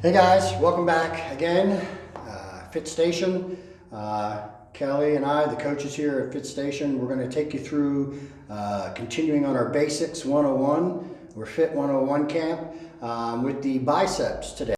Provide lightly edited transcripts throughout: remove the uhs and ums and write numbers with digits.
Hey guys, welcome back again. Fit Station. Kelly and I, the coaches here at Fit Station, we're going to take you through continuing on our Basics 101. We're Fit 101 camp with the biceps today.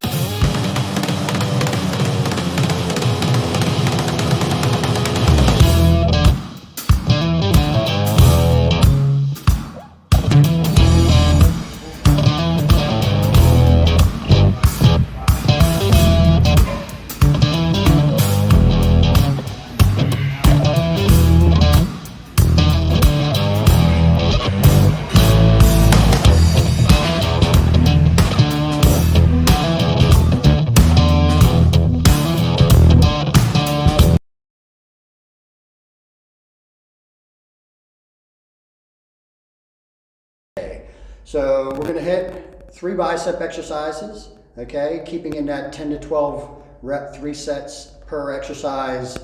So we're going to hit 3 bicep exercises, okay? Keeping in that 10 to 12 rep, 3 sets per exercise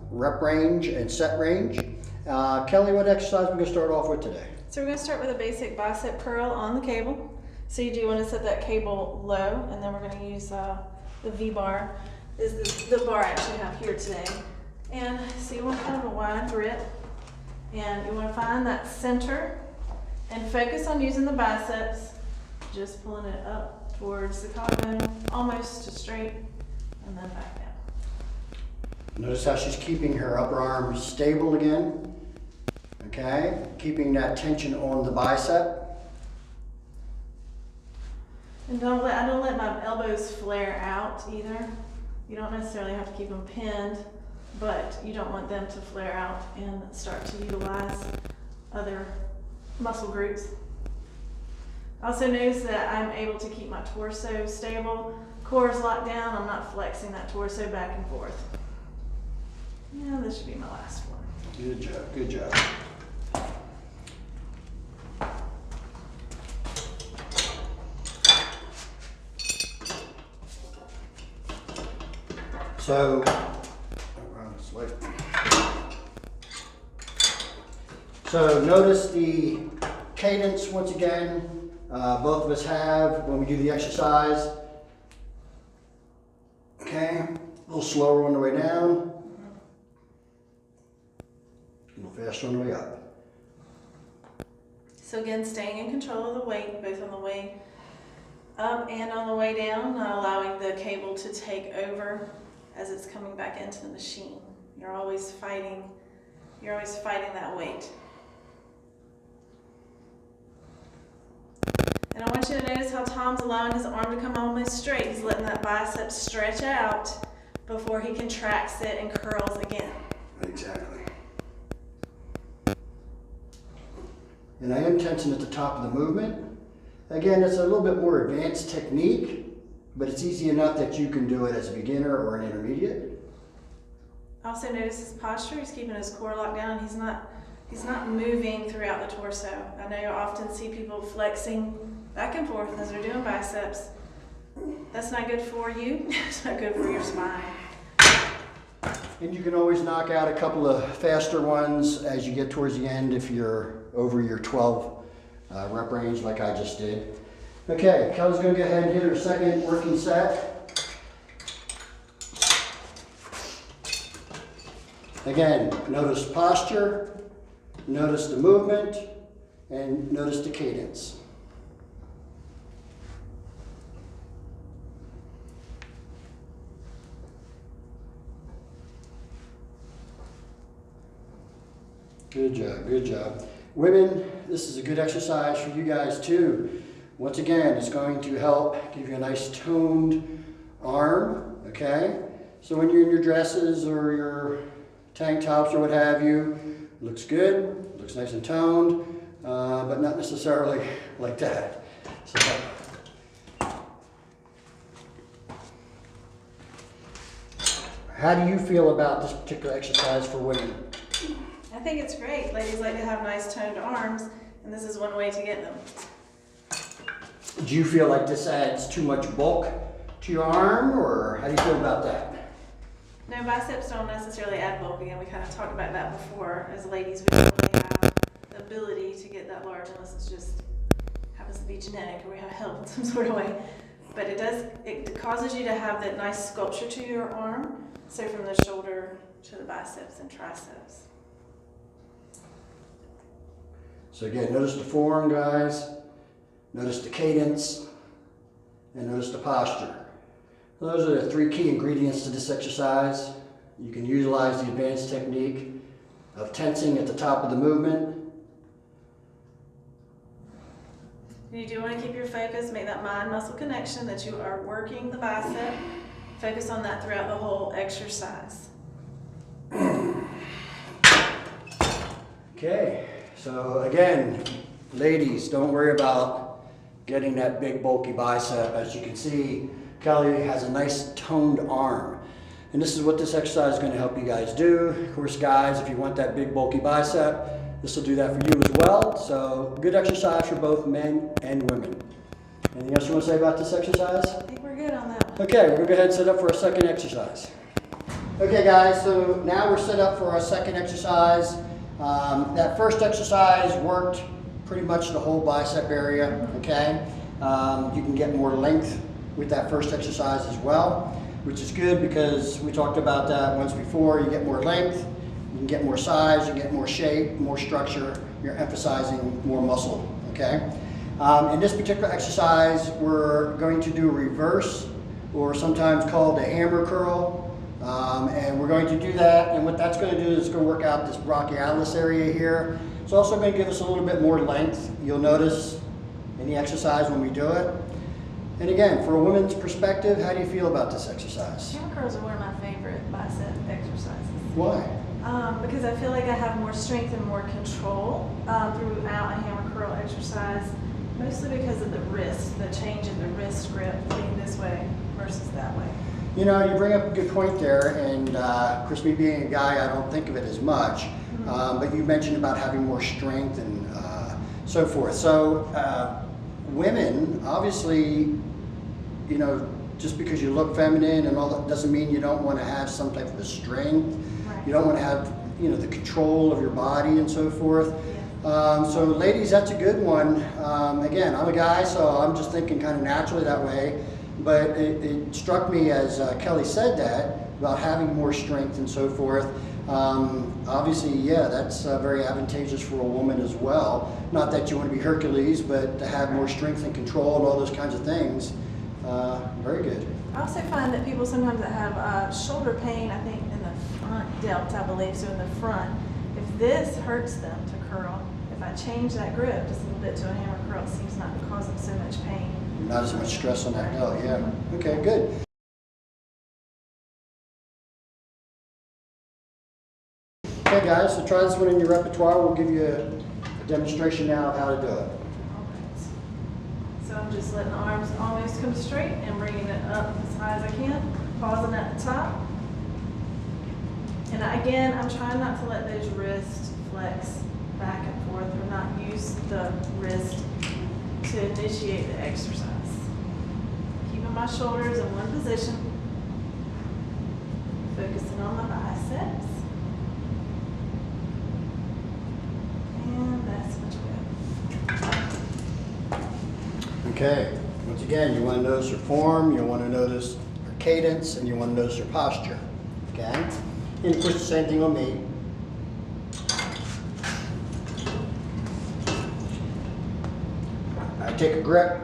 rep range and set range. Kelly, what exercise are we going to start off with today? So we're going to start with a basic bicep curl on the cable. So you do want to set that cable low, and then we're going to use the V-bar. This is the bar I actually have here today. And so you want kind of a wide grip, and you want to find that center and focus on using the biceps, just pulling it up towards the collarbone, almost straight, and then back down. Notice how she's keeping her upper arm stable again, okay? Keeping that tension on the bicep. And I don't let my elbows flare out either. You don't necessarily have to keep them pinned, but you don't want them to flare out and start to utilize other muscle groups. Also notice that I'm able to keep my torso stable. Core is locked down. I'm not flexing that torso back and forth. Yeah, this should be my last one. Good job, good job. So notice the cadence once again, both of us have when we do the exercise. Okay, a little slower on the way down, a little faster on the way up. So again, staying in control of the weight, both on the way up and on the way down, not allowing the cable to take over as it's coming back into the machine. You're always fighting that weight. And I want you to notice how Tom's allowing his arm to come almost straight. He's letting that bicep stretch out before he contracts it and curls again. Exactly. And I am tensing at the top of the movement. Again, it's a little bit more advanced technique, but it's easy enough that you can do it as a beginner or an intermediate. Also notice his posture. He's keeping his core locked down. He's not moving throughout the torso. I know you often see people flexing back and forth as they're doing biceps. That's not good for you. It's not good for your spine. And you can always knock out a couple of faster ones as you get towards the end if you're over your 12 rep range like I just did. Okay, Kelly's going to go ahead and hit her second working set. Again, notice posture, notice the movement, and notice the cadence. Good job, good job. Women, this is a good exercise for you guys too. Once again, it's going to help give you a nice toned arm, okay? So when you're in your dresses or your tank tops or what have you, looks good, looks nice and toned, but not necessarily like that. So, how do you feel about this particular exercise for women? I think it's great. Ladies like to have nice toned arms, and this is one way to get them. Do you feel like this adds too much bulk to your arm, or how do you feel about that? No, biceps don't necessarily add bulk. Again, we kind of talked about that before. As ladies, we don't really have the ability to get that large unless it's just happens to be genetic or we have help in some sort of way. but it causes you to have that nice sculpture to your arm. So from the shoulder to the biceps and triceps. So again, notice the form, guys. Notice the cadence. And notice the posture. Those are the 3 key ingredients to this exercise. You can utilize the advanced technique of tensing at the top of the movement. You do want to keep your focus, make that mind-muscle connection that you are working the bicep. Focus on that throughout the whole exercise. Okay, so again, ladies, don't worry about getting that big bulky bicep. As you can see, Kelly has a nice toned arm. And this is what this exercise is going to help you guys do. Of course, guys, if you want that big bulky bicep, this will do that for you as well. So good exercise for both men and women. Anything else you want to say about this exercise? I think we're good on that one. Okay, we're going to go ahead and set up for our second exercise. Okay guys, so now we're set up for our second exercise. That first exercise worked pretty much the whole bicep area, okay? You can get more length with that first exercise as well, which is good because we talked about that once before. You get more length, you can get more size, you get more shape, more structure, you're emphasizing more muscle, okay? In this particular exercise, we're going to do a reverse, or sometimes called a hammer curl. And we're going to do that, and what that's going to do is it's going to work out this brachialis area here. It's also going to give us a little bit more length. You'll notice in the exercise when we do it. And again, for a woman's perspective, how do you feel about this exercise? Hammer curls are one of my favorite bicep exercises. Why? Because I feel like I have more strength and more control throughout a hammer curl exercise, mostly because of the wrist, the change in the wrist grip, being this way versus that way. You know, you bring up a good point there, and of course, me being a guy, I don't think of it as much, but you mentioned about having more strength and so forth. So women, obviously, you know, just because you look feminine and all that doesn't mean you don't want to have some type of a strength. Right. You don't want to have, you know, the control of your body and so forth. Yeah. So ladies, that's a good one. Again, I'm a guy, so I'm just thinking kind of naturally that way. But it struck me as Kelly said that, about having more strength and so forth. Obviously, yeah, that's very advantageous for a woman as well. Not that you want to be Hercules, but to have more strength and control and all those kinds of things. Very good. I also find that people sometimes that have shoulder pain, I think in the front delt, I believe, so in the front, if this hurts them to curl, if I change that grip just a little bit to a hammer curl, it seems not to cause them so much pain. Not as much stress on that delt, yeah. Okay, good. Okay guys, so try this one in your repertoire. We'll give you a demonstration now of how to do it. Alright. So I'm just letting the arms almost come straight and bringing it up as high as I can, pausing at the top. And again, I'm trying not to let those wrists flex back and forth or not use the wrist to initiate the exercise. Keeping my shoulders in one position, focusing on my biceps. And that's much better. Okay, once again, you want to notice your form, you want to notice your cadence, and you want to notice your posture. Okay? And of course, the same thing on me. I take a grip,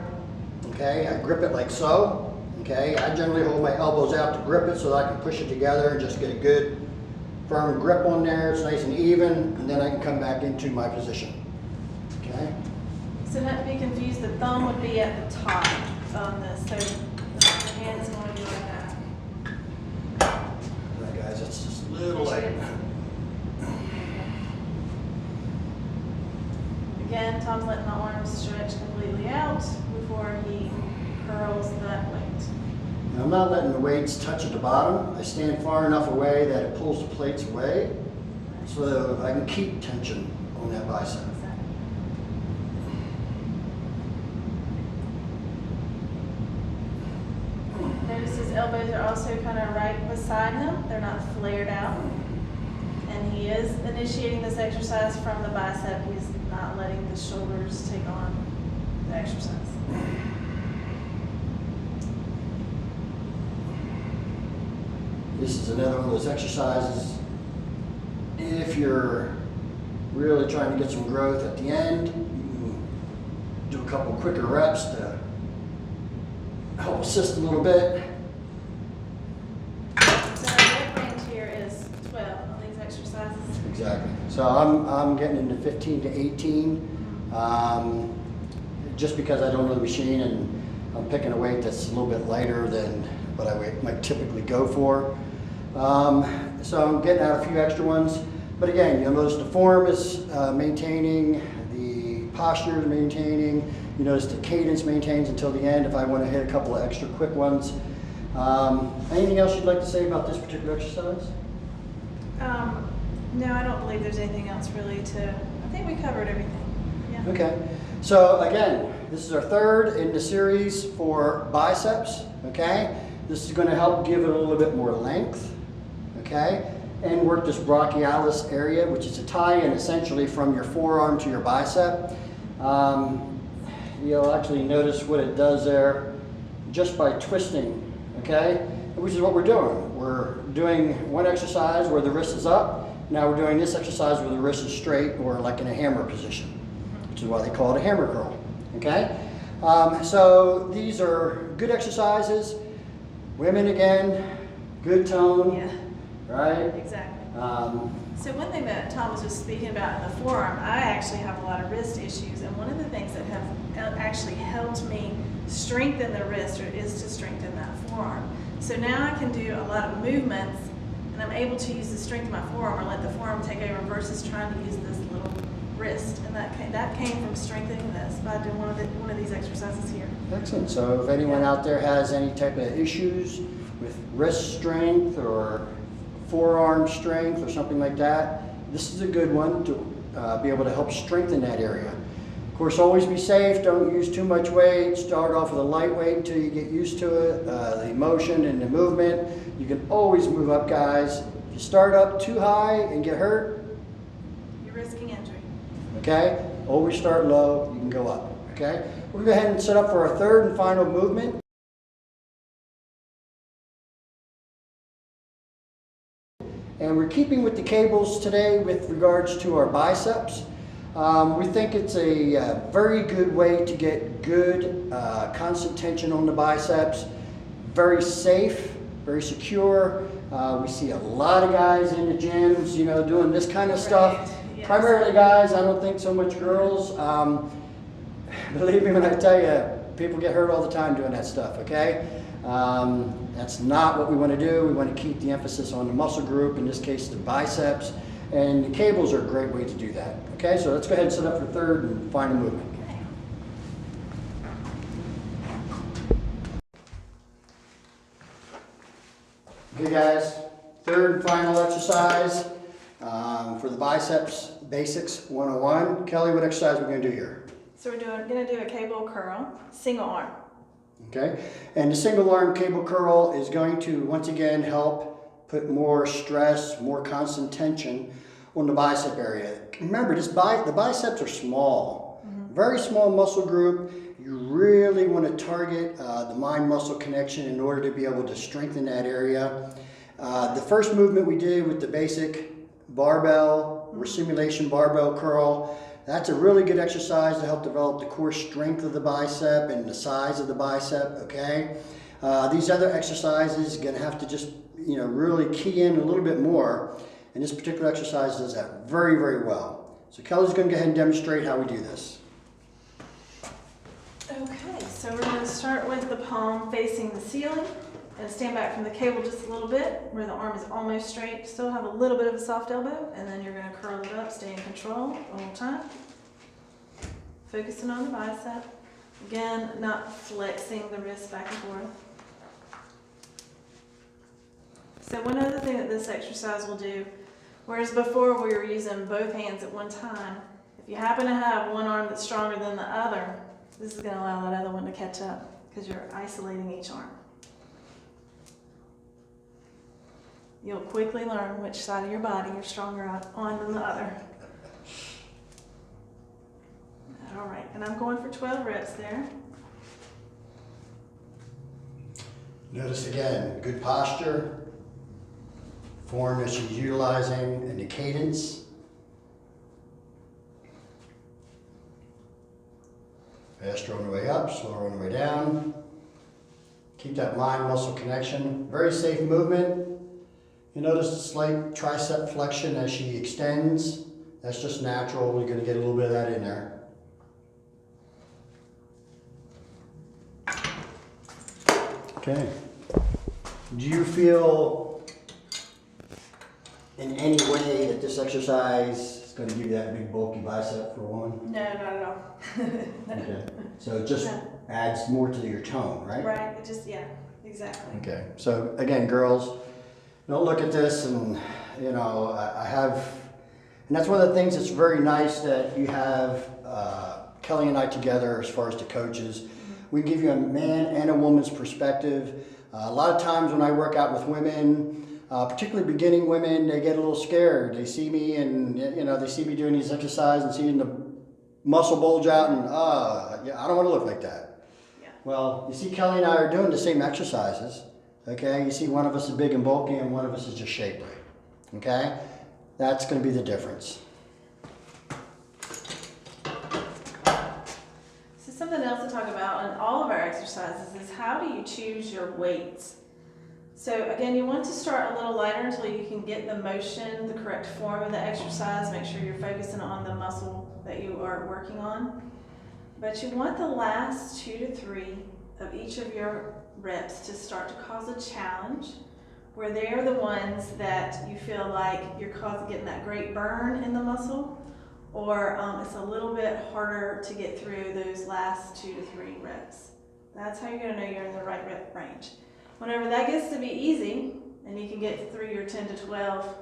okay? I grip it like so, okay? I generally hold my elbows out to grip it so that I can push it together and just get a good firm grip on there. It's nice and even, and then I can come back into my position, okay? So not to be confused, the thumb would be at the top on this, so the hands want to be like that. All right, guys, it's just a little light. Again, Tom's letting the arms stretch completely out before he curls that weight. Now, I'm not letting the weights touch at the bottom. I stand far enough away that it pulls the plates away so I can keep tension on that bicep. Notice his elbows are also kind of right beside him. They're not flared out. And he is initiating this exercise from the bicep. He's not letting the shoulders take on the exercise. This is another one of those exercises. If you're really trying to get some growth at the end, you can do a couple quicker reps to help assist a little bit. So our rep range here is 12 on these exercises. Exactly. So I'm getting into 15 to 18, just because I don't know the machine and I'm picking a weight that's a little bit lighter than what I might typically go for. So I'm getting out a few extra ones. But again, you'll notice the form is maintaining, the posture is maintaining. You notice the cadence maintains until the end if I want to hit a couple of extra quick ones. Anything else you'd like to say about this particular exercise? No, I don't believe there's anything else really to, I think we covered everything. Yeah. Okay. So again, this is our third in the series for biceps, okay? This is going to help give it a little bit more length, okay? And work this brachialis area, which is a tie-in essentially from your forearm to your bicep. You'll actually notice what it does there just by twisting, okay? Which is what we're doing. We're doing one exercise where the wrist is up. Now we're doing this exercise where the wrist is straight or like in a hammer position, which is why they call it a hammer curl, okay? So these are good exercises. Women, again, good tone, Yeah, right? exactly. So one thing that Tom was just speaking about in the forearm, I actually have a lot of wrist issues, and one of the things that have actually helped me strengthen the wrist is to strengthen that forearm. So now I can do a lot of movements, and I'm able to use the strength of my forearm or let the forearm take over versus trying to use this little wrist. And that came from strengthening this by doing one of these exercises here. excellent. So if anyone out there has any type of issues with wrist strength or forearm strength or something like that, this is a good one to be able to help strengthen that area. Of course, always be safe. Don't use too much weight. Start off with a light weight until you get used to it, the motion and the movement. You can always move up, guys. If you start up too high and get hurt, You're risking injury. okay? Always start low. You can go up, okay? We're going to go ahead and set up for our third and final movement. And we're keeping with the cables today with regards to our biceps. We think it's a very good way to get good constant tension on the biceps. Very safe, very secure. We see a lot of guys in the gyms, you know, doing this kind of stuff. Right. Yes. Primarily guys, I don't think so much girls. Believe me when I tell you, people get hurt all the time doing that stuff, okay? That's not what we want to do. We want to keep the emphasis on the muscle group, in this case the biceps, and the cables are a great way to do that. Okay, so let's go ahead and set up for third and final movement. Okay guys, third and final exercise for the biceps basics 101. Kelly, what exercise are we going to do here? So we're going to do a cable curl, single arm. Okay, and the single arm cable curl is going to once again help put more stress, more constant tension on the bicep area. Remember, the biceps are small, very small muscle group. You really want to target the mind-muscle connection in order to be able to strengthen that area. The first movement we did with the basic barbell or simulation barbell curl, that's a really good exercise to help develop the core strength of the bicep and the size of the bicep, okay? These other exercises, you're gonna have to just, you know, really key in a little bit more. And this particular exercise does that very, very well. So Kelly's gonna go ahead and demonstrate how we do this. Okay, so we're going to start with the palm facing the ceiling and stand back from the cable just a little bit where the arm is almost straight. Still have a little bit of a soft elbow, and then you're going to curl it up, stay in control the whole time. Focusing on the bicep. Again, not flexing the wrist back and forth. So one other thing that this exercise will do, whereas before we were using both hands at one time, if you happen to have one arm that's stronger than the other, this is going to allow that other one to catch up because you're isolating each arm. You'll quickly learn which side of your body you're stronger on than the other. All right, and I'm going for 12 reps there. Notice again, good posture, form that she's utilizing and the cadence. Faster on the way up, slower on the way down. Keep that mind-muscle connection. Very safe movement. You notice a slight tricep flexion as she extends. That's just natural. We're going to get a little bit of that in there. Okay. Do you feel in any way that this exercise is going to give you that big bulky bicep for a woman? No, not at all. Okay. So it just adds more to your tone, right? Right, it just, yeah, exactly. Okay. So again, girls, don't look at this and, you know, I have, and that's one of the things that's very nice that you have Kelly and I together as far as the coaches. We give you a man and a woman's perspective. A lot of times when I work out with women, particularly beginning women, they get a little scared. They see me and, you know, they see me doing these exercises and seeing the muscle bulge out and, yeah, I don't want to look like that. Yeah. Well, you see Kelly and I are doing the same exercises, okay? You see one of us is big and bulky and one of us is just shapely, okay? That's going to be the difference. Something else to talk about in all of our exercises is how do you choose your weights? So again, you want to start a little lighter until you can get the motion, the correct form of the exercise. Make sure you're focusing on the muscle that you are working on. But you want the last 2 to 3 of each of your reps to start to cause a challenge, where they're the ones that you feel like you're getting that great burn in the muscle, or it's a little bit harder to get through those last 2 to 3 reps. That's how you're going to know you're in the right rep range. Whenever that gets to be easy, and you can get through your 10 to 12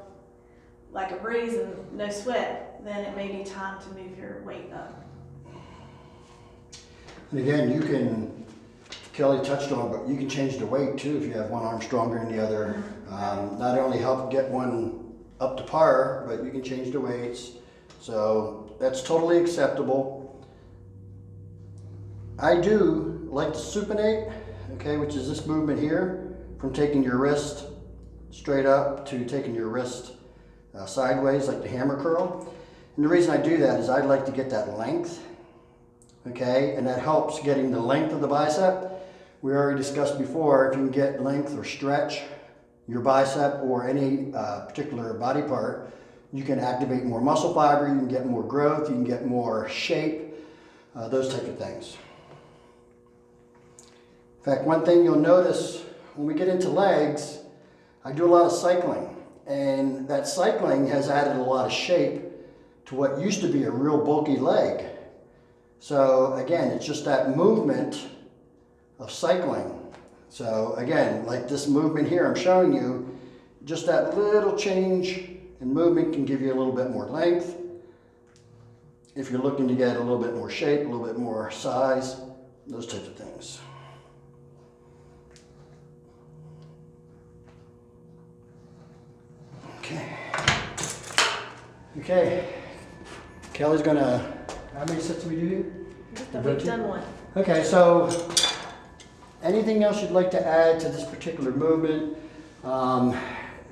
like a breeze and no sweat, then it may be time to move your weight up. And again, you can, Kelly touched on, but you can change the weight too if you have one arm stronger than the other. Not only help get one up to par, but you can change the weights. So that's totally acceptable. I do like the supinate, okay, which is this movement here, from taking your wrist straight up to taking your wrist sideways like the hammer curl. And the reason I do that is I'd like to get that length, okay, and that helps getting the length of the bicep. We already discussed before, if you can get length or stretch your bicep or any particular body part, you can activate more muscle fiber, you can get more growth, you can get more shape, those type of things. In fact, one thing you'll notice when we get into legs, I do a lot of cycling, and that cycling has added a lot of shape to what used to be a real bulky leg. So again, it's just that movement of cycling. So again, like this movement here I'm showing you, just that little change in movement can give you a little bit more length. If you're looking to get a little bit more shape, a little bit more size, those types of things. Okay, Kelly's gonna, how many sets do we do? We've done one. Okay, so anything else you'd like to add to this particular movement?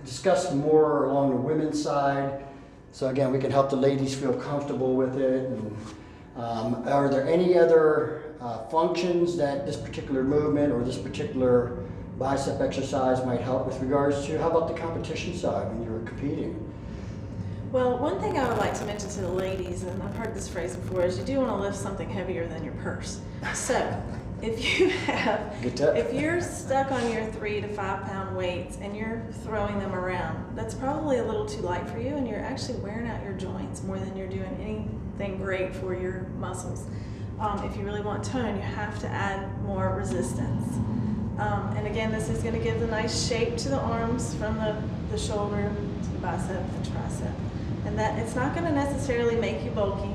Discuss more along the women's side. So again, we can help the ladies feel comfortable with it. And, are there any other functions that this particular movement or this particular bicep exercise might help with regards to, how about the competition side when you're competing? Well, one thing I would like to mention to the ladies, and I've heard this phrase before, is you do want to lift something heavier than your purse. So if you have, if you're stuck on your 3 to 5 pound weights and you're throwing them around, that's probably a little too light for you, and you're actually wearing out your joints more than you're doing anything great for your muscles. If you really want tone, you have to add more resistance. And again, this is going to give the nice shape to the arms from the shoulder to the bicep, the tricep. And that it's not going to necessarily make you bulky.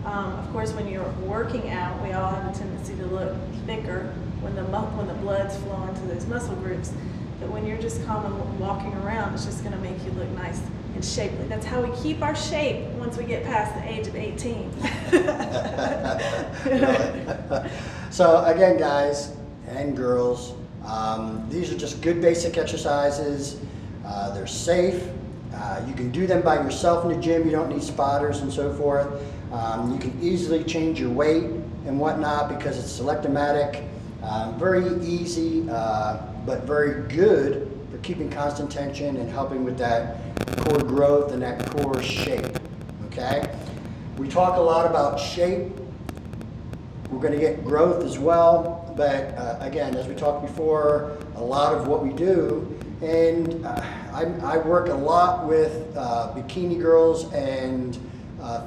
Of course, when you're working out, we all have a tendency to look thicker when the blood's flowing to those muscle groups. But when you're just calm and walking around, it's just going to make you look nice and shapely. That's how we keep our shape once we get past the age of 18. So again, guys and girls, these are just good basic exercises. They're safe. You can do them by yourself in the gym. You don't need spotters and so forth. You can easily change your weight and whatnot because it's selectomatic. Very easy, but very good for keeping constant tension and helping with that core growth and that core shape. Okay? We talk a lot about shape. We're going to get growth as well, but again, as we talked before, a lot of what we do, and I work a lot with bikini girls and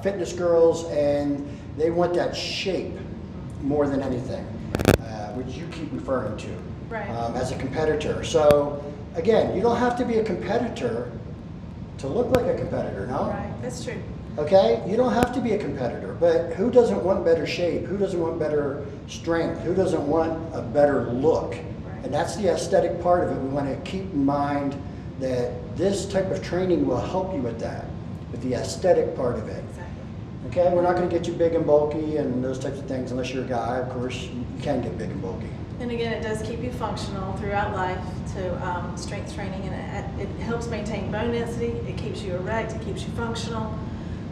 fitness girls, and they want that shape more than anything, which you keep referring to as a competitor. So again, you don't have to be a competitor to look like a competitor, no? Right, that's true. Okay, you don't have to be a competitor, but who doesn't want better shape? Who doesn't want better strength? Who doesn't want a better look? Right. And that's the aesthetic part of it. We want to keep in mind that this type of training will help you with that, with the aesthetic part of it. Exactly. Okay, we're not going to get you big and bulky and those types of things unless you're a guy. Of course, you can get big and bulky. And again, it does keep you functional throughout life to strength training, and it helps maintain bone density. It keeps you erect. It keeps you functional.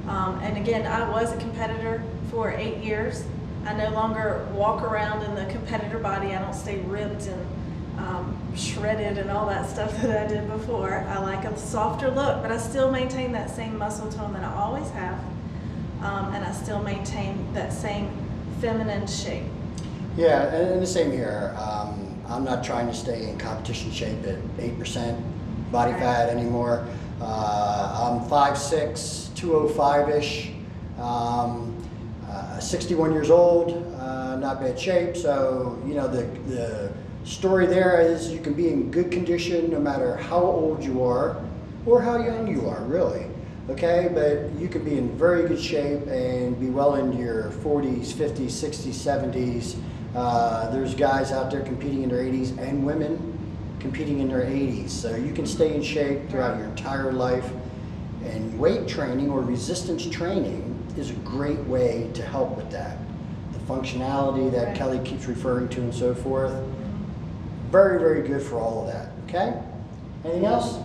And again, I was a competitor for 8 years. I no longer walk around in the competitor body. I don't stay ripped and shredded and all that stuff that I did before. I like a softer look, but I still maintain that same muscle tone that I always have. And I still maintain that same feminine shape. Yeah, and the same here. I'm not trying to stay in competition shape at 8% body fat anymore. I'm 5'6", 205-ish, 61 years old, not bad shape. So, you know, the story there is you can be in good condition no matter how old you are or how young you are, really. Okay, but you can be in very good shape and be well into your 40s, 50s, 60s, 70s. There's guys out there competing in their 80s and women competing in their 80s. So you can stay in shape throughout your entire life. And weight training or resistance training is a great way to help with that. The functionality that Kelly keeps referring to and so forth. Very, very good for all of that. Okay? Anything else?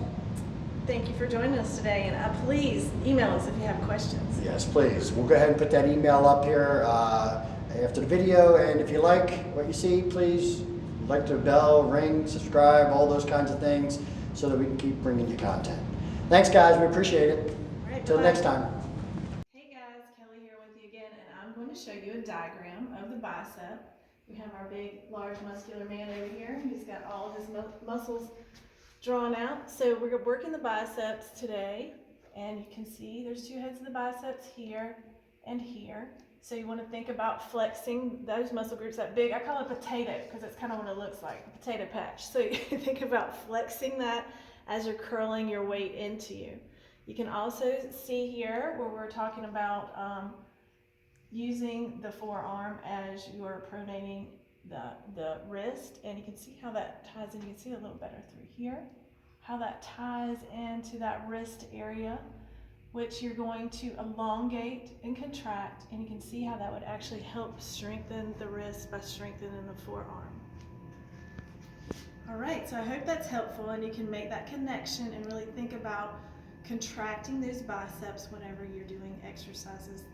Thank you for joining us today, and please email us if you have questions. Yes, please. We'll go ahead and put that email up here after the video, and if you like what you see, please like the bell, ring, subscribe, all those kinds of things so that we can keep bringing you content. Thanks, guys. We appreciate it. All right, Till next time. Hey guys, Kelly here with you again, and I'm going to show you a diagram of the bicep. We have our big, large, muscular man over here. He's got all of his muscles drawn out. So we're working the biceps today, and you can see there's two heads of the biceps here and here. So you want to think about flexing those muscle groups. That big, I call it potato because it's kind of what it looks like, a potato patch. So you think about flexing that as you're curling your weight into you. You can also see here where we're talking about using the forearm as you're pronating the wrist, and you can see how that ties in. You can see a little better through here, how that ties into that wrist area, which you're going to elongate and contract, and you can see how that would actually help strengthen the wrist by strengthening the forearm. All right, so I hope that's helpful and you can make that connection and really think about contracting those biceps whenever you're doing exercises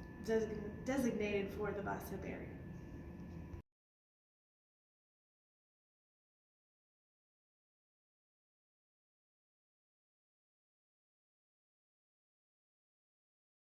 designated for the bicep area.